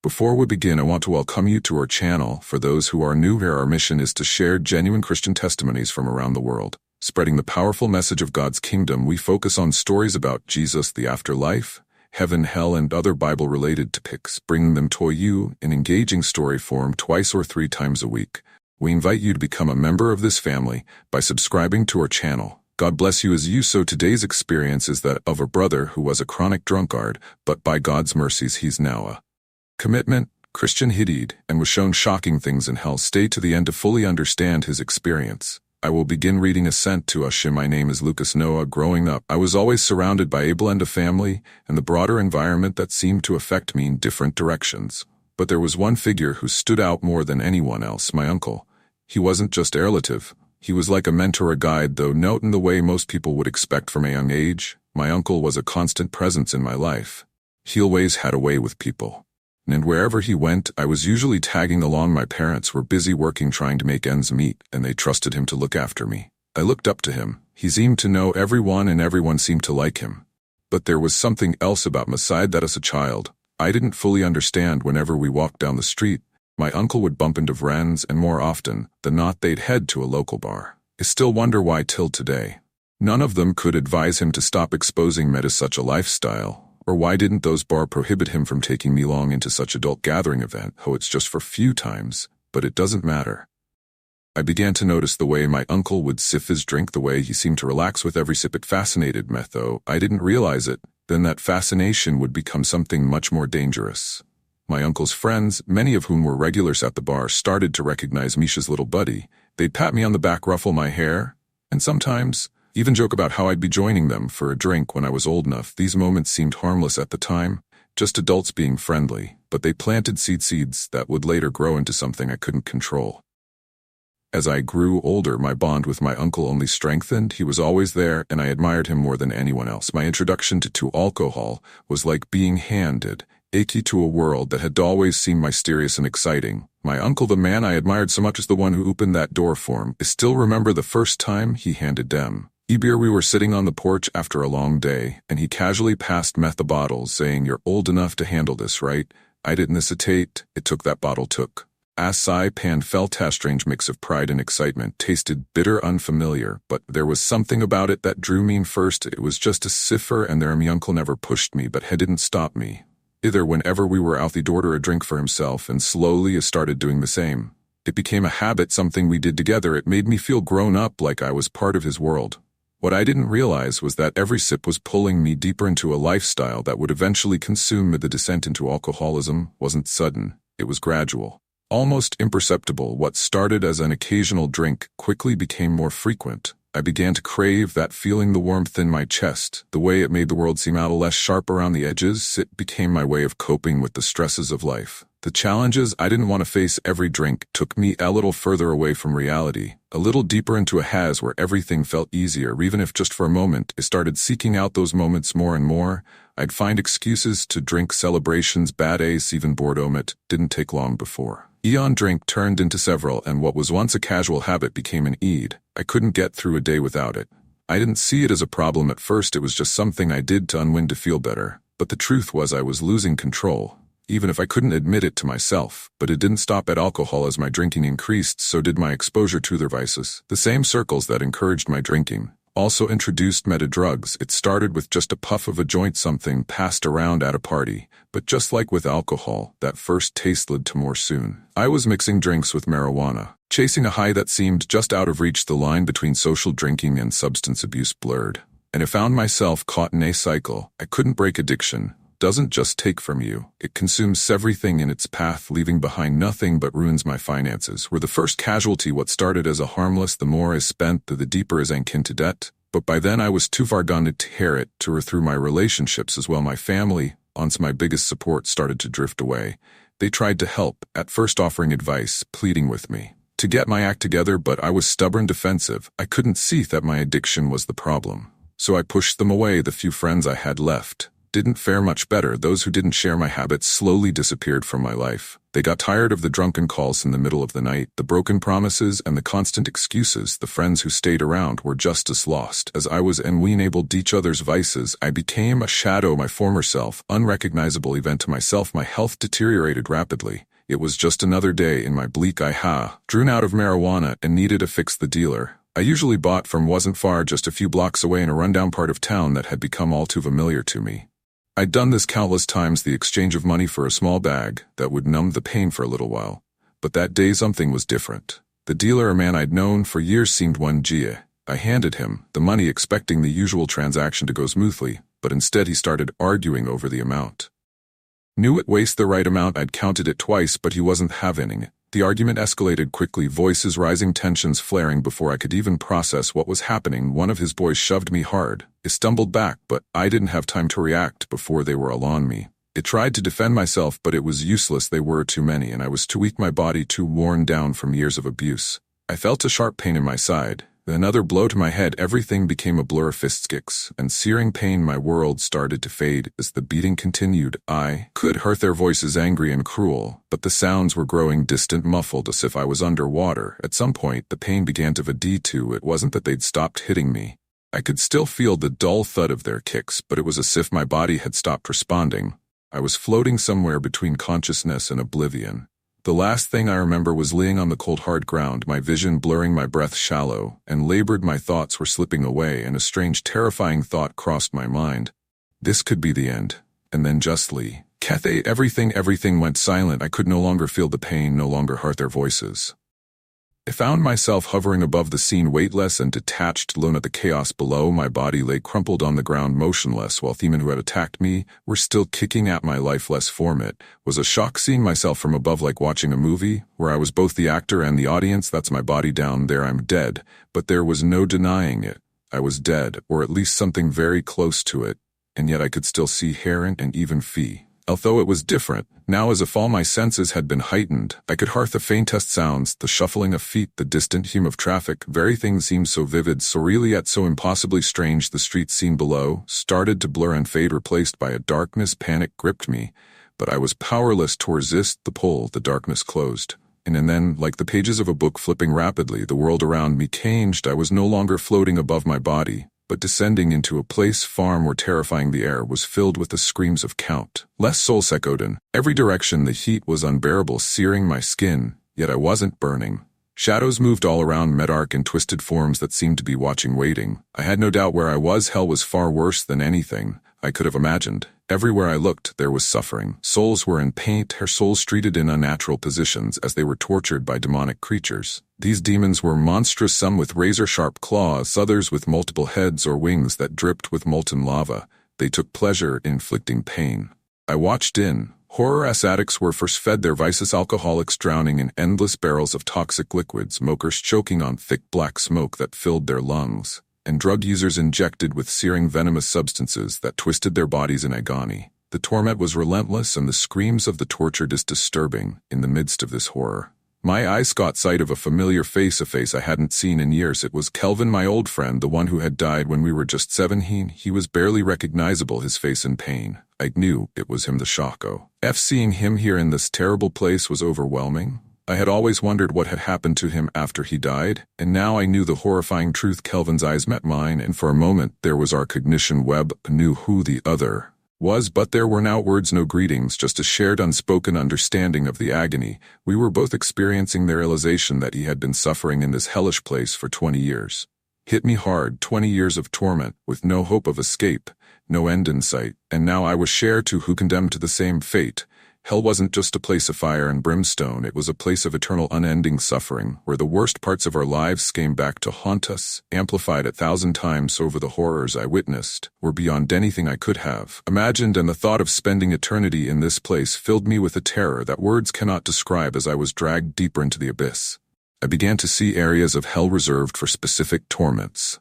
Before we begin, I want to welcome you to our channel. For those who are new here, our mission is to share genuine Christian testimonies from around the world. Spreading the powerful message of God's kingdom, we focus on stories about Jesus, the afterlife, heaven, hell, and other Bible-related topics, bringing them to you in engaging story form twice or 3 times a week. We invite you to become a member of this family by subscribing to our channel. God bless you as you sow. Today's experience is that of a brother who was a chronic drunkard, but by God's mercies he's now a commitment Christian Hidid and was shown shocking things in hell. Stay to the end to fully understand his experience. I will begin reading a sent to us. My name is Lucas Noah. Growing up, I was always surrounded by a blend of family and the broader environment that seemed to affect me in different directions. But there was one figure who stood out more than anyone else: my uncle. He wasn't just a relative. He was like a mentor, a guide, though not in the way most people would expect from a young age. My uncle was a constant presence in my life. He always had a way with people. And wherever he went, I was usually tagging along. My parents were busy working, trying to make ends meet, and they trusted him to look after me. I looked up to him. He seemed to know everyone, and everyone seemed to like him. But there was something else about Maside that as a child, I didn't fully understand. Whenever we walked down the street, my uncle would bump into friends, and more often than not they'd head to a local bar. I still wonder why till today. None of them could advise him to stop exposing me to such a lifestyle. Or why didn't those bar prohibit him from taking me along into such adult gathering event? Oh, it's just for few times, but it doesn't matter. I began to notice the way my uncle would sip his drink, the way he seemed to relax with every sip. It fascinated me, though I didn't realize it. Then that fascination would become something much more dangerous. My uncle's friends, many of whom were regulars at the bar, started to recognize Misha's little buddy. They'd pat me on the back, ruffle my hair, and sometimes even joke about how I'd be joining them for a drink when I was old enough. These moments seemed harmless at the time, just adults being friendly, but they planted seeds that would later grow into something I couldn't control. As I grew older, my bond with my uncle only strengthened. He was always there, and I admired him more than anyone else. My introduction to alcohol was like being handed a key to a world that had always seemed mysterious and exciting. My uncle, the man I admired so much, is the one who opened that door for him. I still remember the first time he handed them a beer. We were sitting on the porch after a long day, and he casually passed me the bottle, saying, "You're old enough to handle this, right?" I didn't hesitate. It took that bottle took. As I pan felt a strange mix of pride and excitement. Tasted bitter, unfamiliar, but there was something about it that drew me in. First, it was just a cipher, and there my uncle never pushed me, but he didn't stop me either. Whenever we were out, he'd order a drink for himself, and slowly I started doing the same. It became a habit, something we did together. It made me feel grown up, like I was part of his world. What I didn't realize was that every sip was pulling me deeper into a lifestyle that would eventually consume me. The descent into alcoholism wasn't sudden, it was gradual, almost imperceptible. What started as an occasional drink quickly became more frequent. I began to crave that feeling, the warmth in my chest, the way it made the world seem a little less sharp around the edges. It became my way of coping with the stresses of life, the challenges I didn't want to face. Every drink took me a little further away from reality, a little deeper into a haze where everything felt easier, even if just for a moment. I started seeking out those moments more and more. I'd find excuses to drink, celebrations, bad days, even boredom. It didn't take long before Eon drink turned into several, and what was once a casual habit became an Eid. I couldn't get through a day without it. I didn't see it as a problem at first. It was just something I did to unwind, to feel better. But the truth was I was losing control, even if I couldn't admit it to myself. But it didn't stop at alcohol. As my drinking increased, so did my exposure to their vices. The same circles that encouraged my drinking also introduced me to drugs. It started with just a puff of a joint, something passed around at a party. But just like with alcohol, that first taste led to more soon. I was mixing drinks with marijuana, chasing a high that seemed just out of reach. The line between social drinking and substance abuse blurred, and I found myself caught in a cycle I couldn't break. Addiction doesn't just take from you, it consumes everything in its path, leaving behind nothing but ruins. My finances were the first casualty. What started as a harmless, the more I spent, the deeper I sank into debt. But by then I was too far gone to tear it through my relationships as well. My family, once my biggest support, started to drift away. They tried to help, at first offering advice, pleading with me to get my act together, but I was stubborn, defensive. I couldn't see that my addiction was the problem, so I pushed them away. The few friends I had left didn't fare much better. Those who didn't share my habits slowly disappeared from my life. They got tired of the drunken calls in the middle of the night, the broken promises, and the constant excuses. The friends who stayed around were just as lost as I was, and we enabled each other's vices. I became a shadow, my former self, unrecognizable event to myself. My health deteriorated rapidly. It was just another day in my bleak drewn out of marijuana and needed to fix. The dealer I usually bought from wasn't far, just a few blocks away in a rundown part of town that had become all too familiar to me. I'd done this countless times, the exchange of money for a small bag that would numb the pain for a little while. But that day something was different. The dealer, a man I'd known for years, seemed one Gia. I handed him the money expecting the usual transaction to go smoothly, but instead he started arguing over the amount. Knew it was the right amount. I'd counted it twice, but he wasn't having it. The argument escalated quickly, voices rising, tensions flaring. Before I could even process what was happening, one of his boys shoved me hard. I stumbled back, but I didn't have time to react before they were all on me. I tried to defend myself, but it was useless. They were too many, and I was too weak, my body too worn down from years of abuse. I felt a sharp pain in my side. Another blow to my head. Everything became a blur of fist kicks and searing pain. My world started to fade as the beating continued. I could hear their voices, angry and cruel, but the sounds were growing distant, muffled, as if I was underwater. At some point, the pain began to fade too. It wasn't that they'd stopped hitting me. I could still feel the dull thud of their kicks, but it was as if my body had stopped responding. I was floating somewhere between consciousness and oblivion. The last thing I remember was laying on the cold, hard ground, my vision blurring, my breath shallow and labored. My thoughts were slipping away, and a strange, terrifying thought crossed my mind. This could be the end. And then justly, Cathay, everything went silent. I could no longer feel the pain, no longer hear their voices. I found myself hovering above the scene, weightless and detached, alone at the chaos below. My body lay crumpled on the ground, motionless, while the men who had attacked me were still kicking at my life. Less form. It was a shock seeing myself from above, like watching a movie, where I was both the actor and the audience. That's my body down there. I'm dead, but there was no denying it. I was dead, or at least something very close to it, and yet I could still see Heron and even Fee. Although it was different, now as if all my senses had been heightened. I could hear the faintest sounds, the shuffling of feet, the distant hum of traffic. Everything seemed so vivid, so real, yet so impossibly strange. The street scene below started to blur and fade, replaced by a darkness. Panic gripped me, but I was powerless to resist the pull. The darkness closed. And then, like the pages of a book flipping rapidly, the world around me changed. I was no longer floating above my body, but descending into a place far more terrifying. The air was filled with the screams of countless souls echoed in every direction. The heat was unbearable, searing my skin, yet I wasn't burning. Shadows moved all around, dark and twisted forms that seemed to be watching, waiting. I had no doubt where I was. Hell was far worse than anything I could have imagined. Everywhere I looked, there was suffering. Souls were in pain, their souls treated in unnatural positions as they were tortured by demonic creatures. These demons were monstrous, some with razor-sharp claws, others with multiple heads or wings that dripped with molten lava. They took pleasure in inflicting pain. I watched in horror as addicts were first fed their vices, alcoholics drowning in endless barrels of toxic liquids, smokers choking on thick black smoke that filled their lungs, and drug users injected with searing venomous substances that twisted their bodies in agony. The torment was relentless, and the screams of the tortured is disturbing. In the midst of this horror, my eyes caught sight of a familiar face, a face I hadn't seen in years. It was Kelvin, my old friend, the one who had died when we were just 17. He was barely recognizable, his face in pain. I knew it was him. The shock seeing him here in this terrible place was overwhelming. I had always wondered what had happened to him after he died, and now I knew the horrifying truth. Kelvin's eyes met mine, and for a moment there was our cognition web. I knew who the other was, but there were now words, no greetings, just a shared unspoken understanding of the agony. We were both experiencing the realization that he had been suffering in this hellish place for 20 years. Hit me hard, 20 years of torment, with no hope of escape, no end in sight, and now I was shared to who condemned to the same fate. Hell wasn't just a place of fire and brimstone, it was a place of eternal unending suffering, where the worst parts of our lives came back to haunt us, amplified 1,000 times over. The horrors I witnessed were beyond anything I could have imagined, and the thought of spending eternity in this place filled me with a terror that words cannot describe. As I was dragged deeper into the abyss, I began to see areas of hell reserved for specific torments.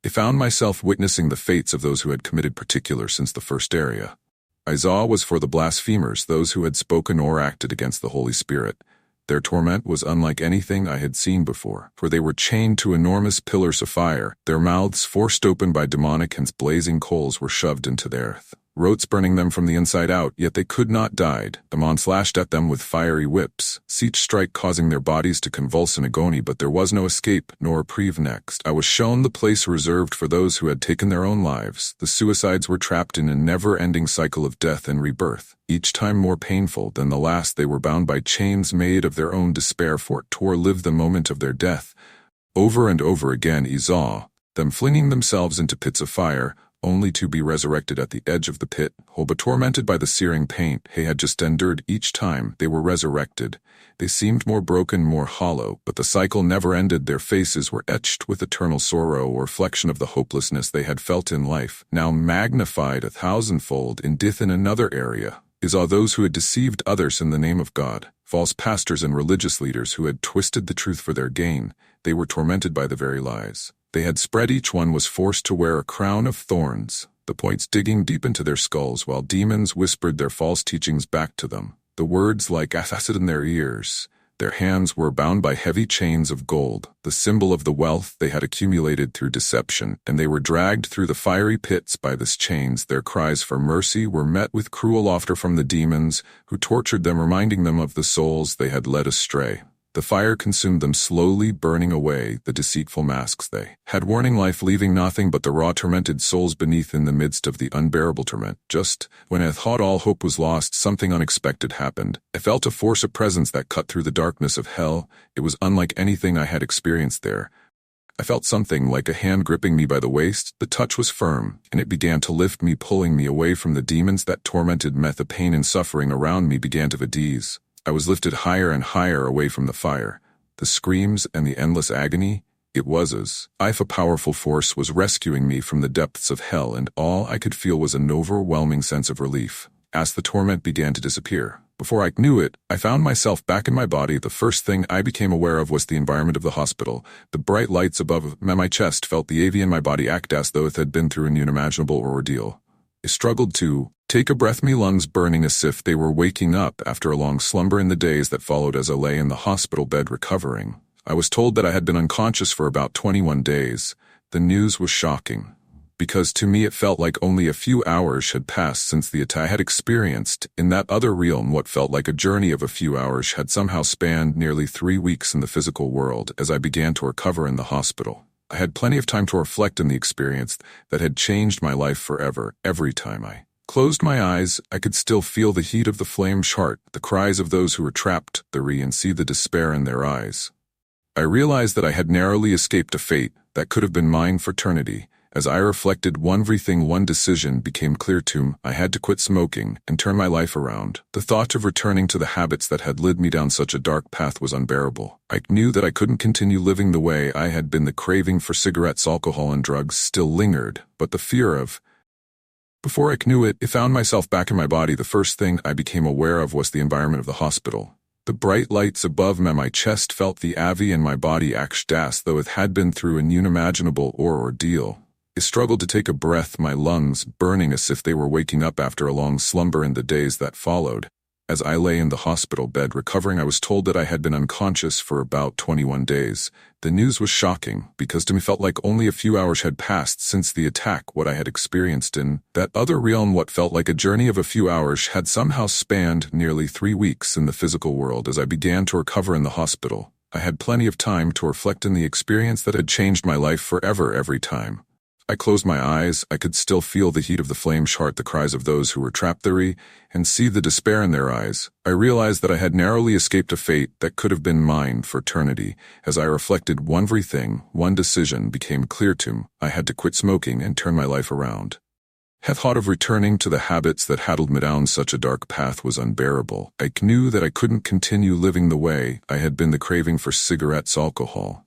I found myself witnessing the fates of those who had committed particular since the first area. I saw was for the blasphemers, those who had spoken or acted against the Holy Spirit. Their torment was unlike anything I had seen before, for they were chained to enormous pillars of fire, their mouths forced open by demonic hands, blazing coals were shoved into the earth. rotes burning them from the inside out, yet they could not died. The mon slashed at them with fiery whips, each strike causing their bodies to convulse in agony, but there was no escape, nor reprieve next. I was shown the place reserved for those who had taken their own lives. The suicides were trapped in a never-ending cycle of death and rebirth. Each time more painful than the last, they were bound by chains made of their own despair, for it tore live the moment of their death. Over and over again I saw them flinging themselves into pits of fire, only to be resurrected at the edge of the pit, but tormented by the searing pain they had just endured. Each time they were resurrected, they seemed more broken, more hollow, but the cycle never ended. Their faces were etched with eternal sorrow, a reflection of the hopelessness they had felt in life, now magnified 1,000-fold in death. In another area I saw those who had deceived others in the name of God, false pastors and religious leaders who had twisted the truth for their gain. They were tormented by the very lies they had spread. Each one was forced to wear a crown of thorns, the points digging deep into their skulls, while demons whispered their false teachings back to them, the words like acid in their ears. Their hands were bound by heavy chains of gold, the symbol of the wealth they had accumulated through deception, and they were dragged through the fiery pits by these chains. Their cries for mercy were met with cruel laughter from the demons, who tortured them, reminding them of the souls they had led astray. The fire consumed them, slowly burning away the deceitful masks they had worn in life, leaving nothing but the raw, tormented souls beneath. In the midst of the unbearable torment, just when I thought all hope was lost, something unexpected happened. I felt a force, a presence that cut through the darkness of hell. It was unlike anything I had experienced there. I felt something like a hand gripping me by the waist. The touch was firm, and it began to lift me, pulling me away from the demons that tormented me. The pain and suffering around me began to ease. I was lifted higher and higher away from the fire, the screams and the endless agony. It was as if a powerful force was rescuing me from the depths of hell, and all I could feel was an overwhelming sense of relief. As the torment began to disappear, before I knew it, I found myself back in my body. The first thing I became aware of was the environment of the hospital. The bright lights above my chest felt the AV in my body act as though it had been through an unimaginable ordeal. I struggled to take a breath, me lungs burning as if they were waking up after a long slumber. In the days that followed, as I lay in the hospital bed recovering, I was told that I had been unconscious for about 21 days. The news was shocking, because to me it felt like only a few hours had passed since the attack I had experienced. In that other realm, what felt like a journey of a few hours had somehow spanned nearly 3 weeks in the physical world. As I began to recover in the hospital, I had plenty of time to reflect on the experience that had changed my life forever. Every time I closed my eyes, I could still feel the heat of the flame's heart, the cries of those who were trapped, and see the despair in their eyes. I realized that I had narrowly escaped a fate that could have been mine for eternity. As I reflected, one decision became clear to me. I had to quit smoking and turn my life around. The thought of returning to the habits that had led me down such a dark path was unbearable. I knew that I couldn't continue living the way I had been. The craving for cigarettes, alcohol, and drugs still lingered, but the fear of... Before I knew it, I found myself back in my body. The first thing I became aware of was the environment of the hospital. The bright lights above my chest felt the AV in my body act as though it had been through an unimaginable ordeal. I struggled to take a breath, my lungs burning as if they were waking up after a long slumber. In the days that followed, as I lay in the hospital bed recovering, I was told that I had been unconscious for about 21 days. The news was shocking, because to me felt like only a few hours had passed since the attack. What I had experienced in that other realm, what felt like a journey of a few hours, had somehow spanned nearly 3 weeks in the physical world. As I began to recover in the hospital, I had plenty of time to reflect on the experience that had changed my life forever. Every time I closed my eyes, I could still feel the heat of the flame's heart, the cries of those who were trapped there, and see the despair in their eyes. I realized that I had narrowly escaped a fate that could have been mine for eternity. As I reflected, one decision became clear to me. I had to quit smoking and turn my life around. The thought of returning to the habits that had led me down such a dark path was unbearable. I knew that I couldn't continue living the way I had been. The craving for cigarettes, alcohol,